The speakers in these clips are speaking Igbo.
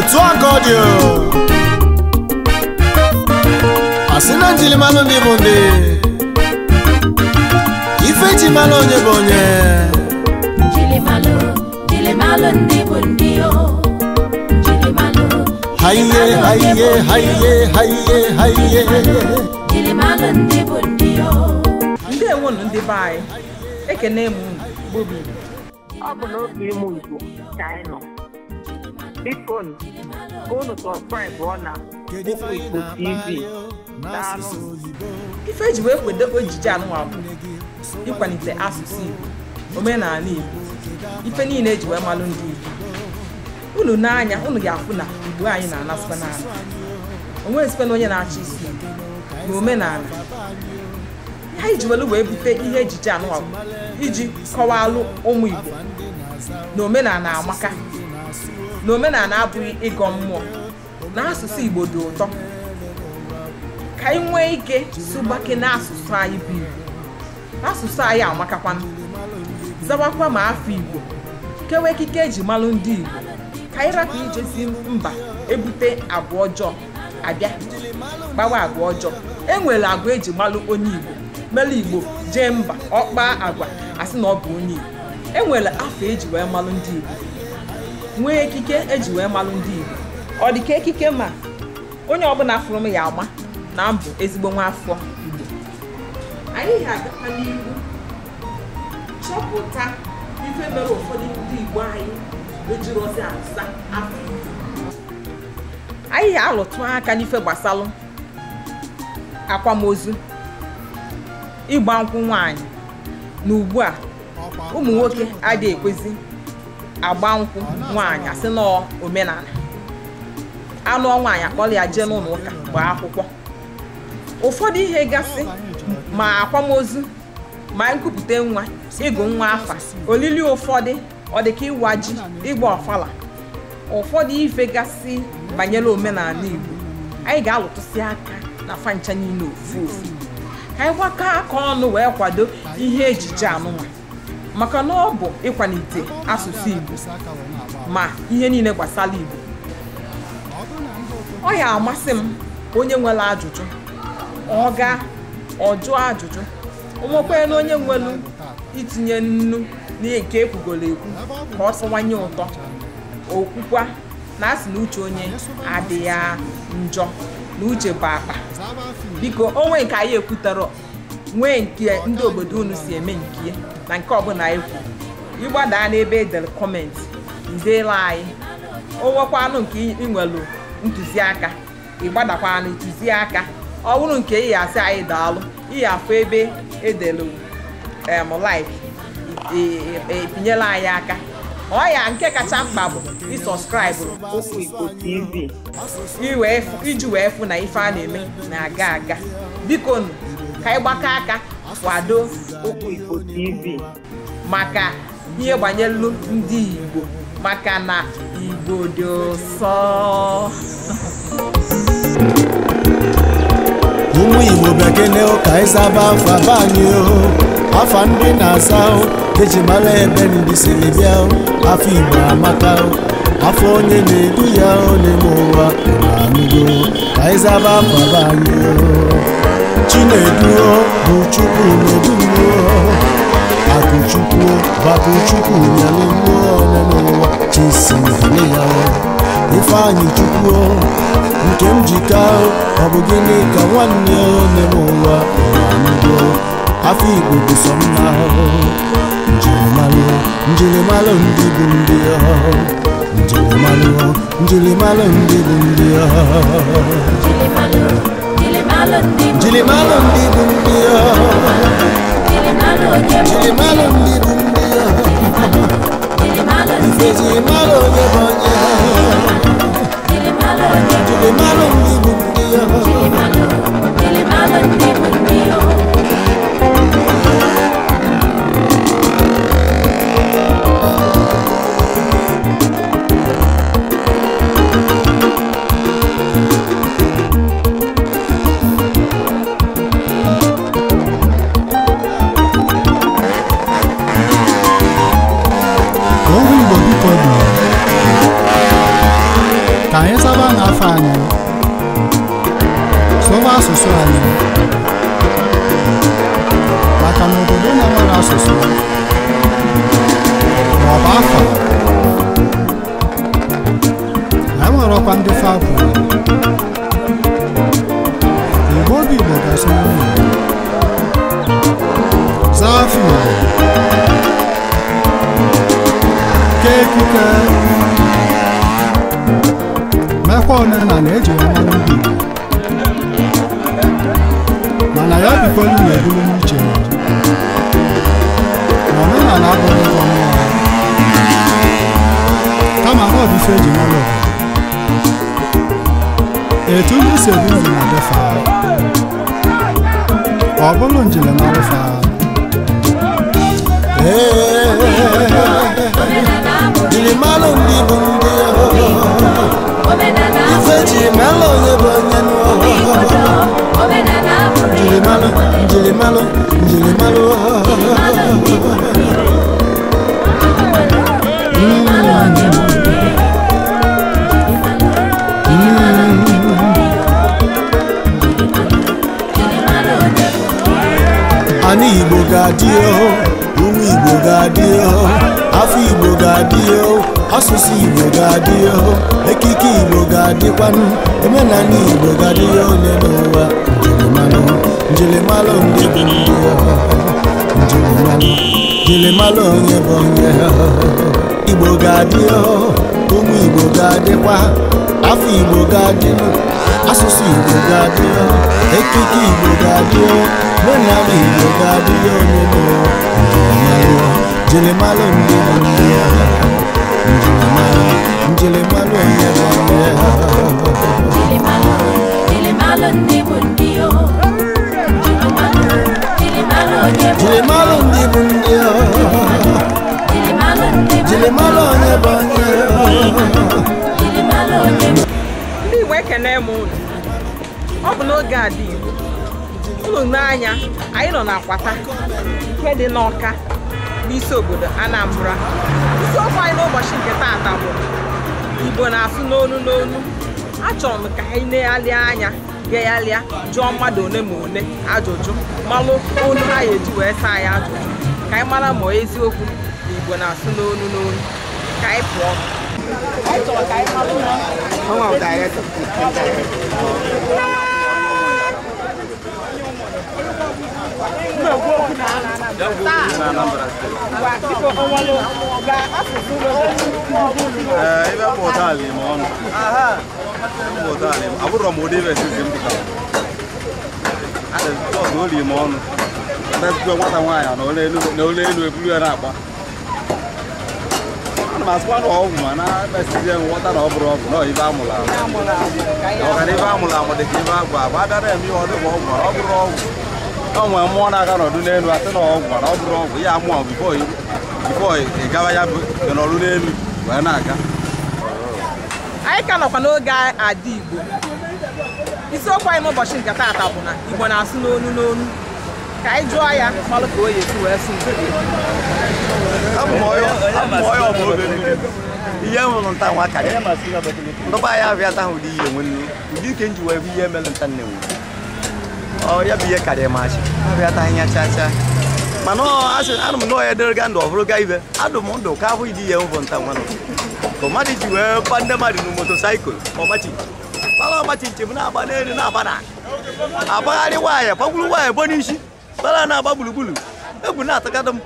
otu akọdio asina njilimalo ndị bụ ndị ife ji malo onye bụ onye njilimalo ndị bụ ndị o haiye haiye haiye haiye haiye njilimalo ndị bụ ndị o ndị enwonu ndị be anyị ekene m Bobi ọ bụ n'oge ịmụ Igbo ka anyị nọ biko unu subscribe na Okwu Igbo TV ife eji wee kwado ojiji anụnwa bụ ịkwalite asụsụ Igbo omenala Igbo ife niile eji wee malụ ndị Igbo unu n'anya unu ga-afụ na Igbo anyị na-anasịkwa n'ala onweghịzikwa na onye na-achị isi na omenala ha iji welu wee bute ihe ejije anụnwa bụ iji kọwalụ ụmụ Igbo na omenala amaka na omenala abụghị ịgọ mmụọ na asụsụ Igbo dị ụtọ ka anyị nwee ike sụgbake n'asụsụ anyị bụ Igbo asụsụ anyị amakakwana zawakwa ma afọ Igbo kewe ekike eji malụ ndị Igbo ka anyị rapụ ijesi mba ebute agwa ọjọọ abịa gbawa agwa ọjọọ enwere agwa eji malụ onye Igbo mere Igbo jee mba ọkpa agwa asị na ọ bụ onye Igbo enwere afọ eji wee malụ ndị Igbo nwee ekike eji wee malụ ndị Igbo ọ dị ka ekike ma onye ọbụla fụrụ m ya ama na mbụ ezigbo nwa afọ Igbo anyị ga-agakwa n'ihu chọpụta ife mere ụfọdụ ndị Igbo anyị ejiri ozi asa afọ Igbo anyị ga-alụtụ aka n'ife gbasalụ akwamozu ịgba nkwụ nwaanyị na ugbu a ụmụ nwoke adịghị ekwezi agba nkwụ nwaanyị asị na omenala anụ nwaanyị akpọrọ ya jee n'ụlọ ụka gbaa akwụkwọ ụfọdụ ihe gasị ma akwamozu ma nkupụta nwa ịgụ nwa afa olili ụfọdụ ọ dị ka ịwa ji ịgba ọfala ụfọdụ ife gasị banyere omenala Igbo anyị ga-alụtụsị aka na fancha niile ofu ofu ka anyị gbakọ aka ọnụ wee kwado ihe ejije anụnwa maka na ọ bụ ịkwalite asụsụ Igbo ma ihe niile gbasara Igbo ọ ya amasị m onye nwere ajụjụ ọ ga ọjụọ ajụjụ onwekwere na onye nwere itinye nnu nke ekwugoro ekwu ka ọ sịwanye ụtọ okwukwa na asị na uche onye adịghị njọ na uche bụ akpa biko onwe nke anyị ekwutara nwee nke ndị obodo unu si eme nke na nke ọbụla ekwu ịgbada n'ebe edere kọmentị ndeela anyị o nwekwanụ nke inwelu ntụziaka ịgbadakwana ntụziaka ọ bụrụ nke ị asị anyị daalụ ị afọ ebe edelu like epinyela anyị aka ọ ya nke kacha mkpa bụ ịsọskraịbụ Okwu Igbo TV iji wee fụ na ife a na-eme na-aga aga biko ka anyị gbakọ aka kwado Okwu Igbo TV maka ihe gbanyelu ndị Igbo maka na Igbo dị ụsọ ụmụ Igbo bekene ụka ịzaba afọ abanye afa ndị na-asa eji mara ebe ndị siri bịa afọ Igbo amaka afọ onye na-edu ya n'ime ụwa na-anụgo ka ịzaba afọ abanye Chinedu bụ Chukwu na-edu mmụọ Akụchukwu Bakụchukwu nyere mmụọ n'ụwa Chisi hale ya Ifeanyị Chukwu nke m jika ọ bụ gịnị ka nwanne n'ime ụwa na-anụgo afọ Igbo bụ sọ mma njirimara ndị bụ ndị njirimara ndị bụ ndị njirimara ndị bụ ndị njirimara ndị bụ ndị ifejirimara onye bụ onye njirimara ndị bụ ndị asụsụ ma ọ bụ afọ e nwere ọkwa ndị fabụ Igbo obi Igbo ga-asụ n'ụlọ zaa afọ Igbo kee ekike mekwa omenala eji ọma ndị Igbo mana ya bikwelu na-ebulu n'uche na omenala abụghị ịgọ mmụọ kama ha ọ bụ ife eji mara obodo etu ndị si ebi ndụ na-adefa ọ bụrụ njirimara fa njirimara ndị bụ ndị ife eji mara onye bụ onye njirimara Ani Igbo ga-adị ụmụ Igbo ga-adị afọ Igbo ga-adị asụsụ Igbo ga-adị ekike Igbo ga-adịkwanụ omenala Igbo ga-adị onye n'ụwa njirimara ndị bụ ndị njirimara onye bụ onye Igbo ga-adị ụmụ Igbo ga-adịkwa afọ Igbo ga-adị asụsụ Igbo ga-adị ekike Igbo ga-adị omenala Igbo ga-adị onye n'ụwa njirimara ndị bụ ndị njirimara onye bụ onye Njirimara ndị bụ ndị njirimara ndị bụ ndị njirimara onye bụ onye ndị Igbo ekene m unu ọ bụ n'oge a dị Igbo unu n'anya anyị nọ n'Akwata nke dị n'Ọka n'isi obodo Anambra isiokwu anyị n'ụbọchị nke taata bụ Igbo na-asụ n'onu n'onu achọrọ m ka anyị na-alịa anya geghalịa jụọ mmadụ one ma one ajụjụ malụ olu ha eji wee saa anyị ajụjụ ka anyị mara ma eziokwu na Igbo na-asụ n'onu n'onu ka anyị pụọ anyị chọrọ ka anyị malụ abụrọ m ụdị esi m dịka oli m ọnụ nwata nwaanyị na ole elu eburu ya na-agba ana m asụkwa na ọgwụ ma na-emesizie nghọta na ọ bụrụ ọgwụ na ibe amụrụ ọgara ibe amụrụ amụ dị ka ibe agwa agba abịara eme ihe ọ dịka ọgwụ mana ọ bụrụ ọgwụ o nwere mmụọ na-aga n'ọdụ n'elu asị na ọgwụ mana ọ bụrụ ọgwụ ya amụọ bifo ị gawa ya bụ n'ọrụ n'elu wee na-aga anyị ka nọkwa n'oge adị Igbo isiokwu anyị n'ụbọchị nke taata bụ na Igbo na-asụ n'onu n'onu ka anyị jụọ ya malụ ka o yi esi wee sụ ihe nwụrụ nta nwa ka ndụba ya abịata ahụ ụdị ihe nwere ụdị ike nji wee bụ ihe mere nta nne nwe ya bụ ihe karịa masị abịata anya chacha mana anụ m na ọya dịrị ga ndụ ọhụrụ ga ibe adụ m ndụ ka ahụ ịdị ihe nwụ nta nwa ka mmadụ ji wee gba ndị mmadụ na motosaịkụl ọgbachiche m na-agba n'elu na-agba na agbagharị nwaanyị gbagburu nwaanyị bụ n'isi bara na-agba gburugburu egwu na-atakada m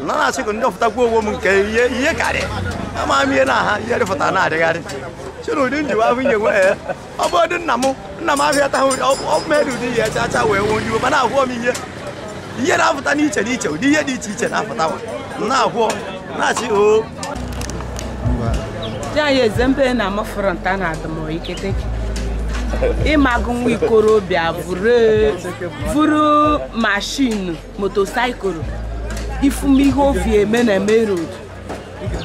na na-asị ka ndị ọfụtakwa onwe m nke ihe karịa ama m ihe na ha ihe rịfụta na-adịgharị si na ụdị njiwa ahụ nye nwe ya ọ bụ ụdị nna m abịata ọ mere ụdị ihe chacha wee nwee onye ma na-ahụọ m ihe na-apụta n'iche n'iche ụdị ihe dị iche iche na-apụta na-ahụọ na-achị o anyị ezembe na mafranta na adụmoiketeke ịmagụ nwa ikorobịa vuru mashin motosaịkụl ifumihe ovi eme na road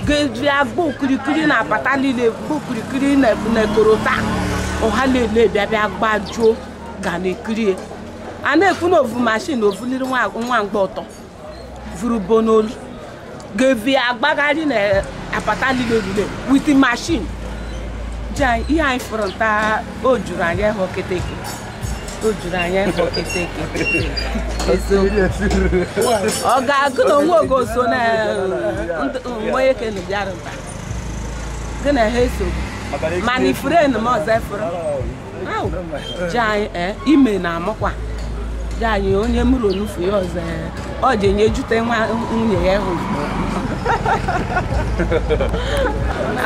ga agba okirikiri na apata niile gba okirikiri na ekorota ọha na-ele bịa gbajuo ga na-ekirie a na-ekwu na ovu mashin ovuliri nwa mgbe ọtọ vuru bonolu ga-evi agbagharị na apata niile with the machine ihe anyị fụrụ nta o juru anyị ịhụ keteke o juru anya ịkpọ kete ọ ga-agụ na onwe ogo so na onye kenu bịara nta gị na ha esogbu mana ifurenu m ọzọ efuru ji anyị ime na-amụkwa ji anyị onye mụrụ onufu ya ọzọ ọ ji enye jute nwunye ya hụ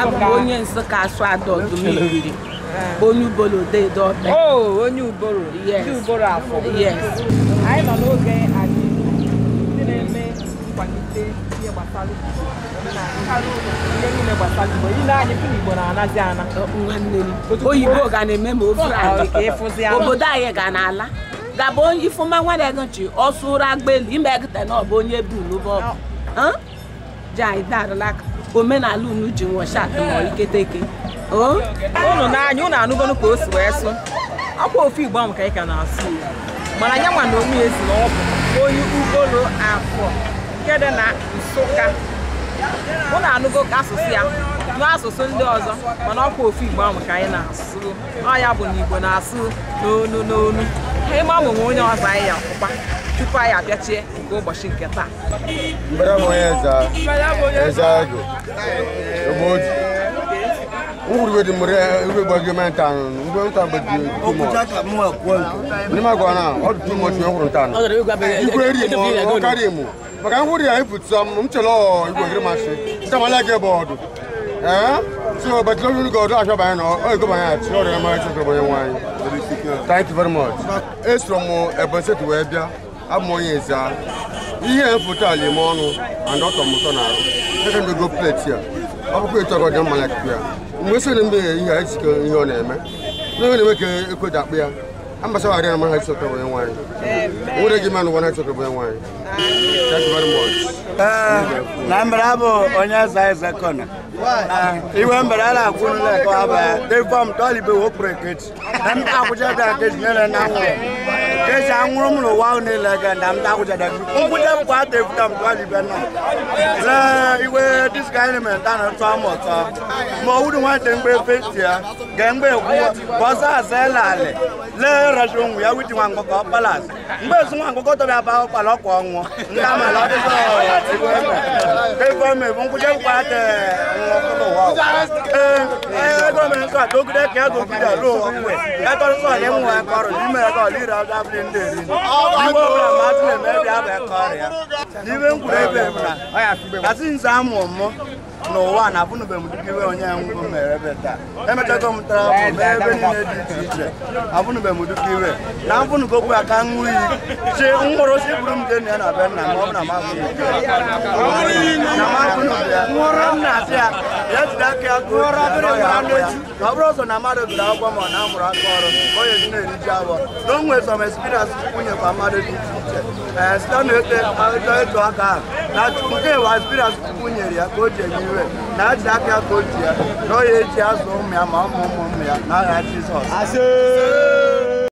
abụ m onye Nsụka asụ adọdụ mmiri onye ubolo dedo ọbịa onye uboro ndị uboro afọ anyị nọ n'oge anyị ndị na-eme nkwalite ihe gbasara ihe niile gbasara Igbo ile anyị fụ Igbo na-anazi ana nwanne m oyibo ga na-eme ma ofe anyị obodo anyị ga n'ala gaba onye ifuma nwanne gị nchi ọsụ ụra agbelu imegite na ọ bụ onye bu n'ụbọ ji anyị darala omenala unu ji nwọshatụ ma iketeke unu n'anya unu anụgonu ka o si wee sụ akwa ofe Igbo ahụ ka anyị ka na-asụ mana ya nwa na onye ezi na ọ bụ onye ubolo afọ nke dị na Nsụka unu anụgo ka asụsụ ya n'asụsụ ndị ọzọ mana ọkwa ofe Igbo ahụ ka anyị na-asụ ọ ya bụ na Igbo na-asụ n'onu n'onu anyị ma nwe onye ọzọ anyị ya ọkpụkpa tupu anyị abịachie nke ụbọchị nke taa Nguru di mure ebe gbagi mentan ngwe nta gbagi okuja ka mu akwa ni magwa na o du mo ti nguru ntan igwe ri mo o kari mu maka nguru ya iputsam mchelo igwe giri mashi ta mala ge bodu so but lo ni go do asho ba na o go ba ya ti o re ma ti go ba yan wan thank you very much estro mo ebose to we bia amoyin za ihe foto ale mo nu and o to mo to na ro go plate here o ko to go dem mala kia mgbe so mbe ihe a sike ihe ọ na-eme n'oge na-eme ka ekwedo akpụ ya ambasa wa arịa ma ha sike bụ nwaanyị nwere gị manụ wana sike bụ nwaanyị thank you very much na mbara bụ onye eze kona iwe mbara ala akwụ n'ụlọ ka ọ bụ devọm tọlibe wopụrụ eketi na mta akwụcha da keji nyere na nwụrụ keji anwụrụ m n'ụwa niile ga na mta akwụcha da nkwụcha bụkwa ata efuta m tọlibe nọ lee iwe diska element a na-atụ ama ọtọ ma ọ wụrụ nwata mgbe feti ya ga mgbe kwuo ka ọzọ aza ele alị lee rashi onwu ya witi nwa ngọkọ palas mgbe ezi nwa ngọkọ tọbịa ba ọkpala ọkwa ọnwụ ndị amala ọ dịzọ iwe eme devọm bụ nkwụcha bụkwa ata gọọmenti nsọ atogide ka ya gogide alụ onwe ya tọrọsọ onye nwa ya kọrọ n'ime ego ọliri ọdabụli ndị eri igbe ọbụla mmadụ na-eme ebe ya bụ ekọrọ ya n'ibe nkwuru ebe na asị nze amụ mụ n'ụwa na abụnụbe m dịka iwe onye ngwụ mere ebe taa emechago m tara ebe niile dị iche iche abụnụbe m dịka iwe na abụnụgokwu aka ṅụ iyi chi nwụrụ si bụrụ m jeni ya na be nna ma ọ bụ na mabụ na mabụnụbe ya nna asị ya ya jide aka ya ka ọ bụrụ ọzọ na mmadụ gụrụ akwụkwọ ma ọ na-amụrụ aka ọrụ onye ji na-eriji abụọ na o nwere some experience kwunyekwa mmadụ dị iche iche site na eto aka ahụ na nke wa experience kwunyere ya ka o ji enye iwe na ajị aka ya ka o ji ya na ọ ya eji azụ ụmụ ya ma ụmụ ụmụ ya na agha Jizọs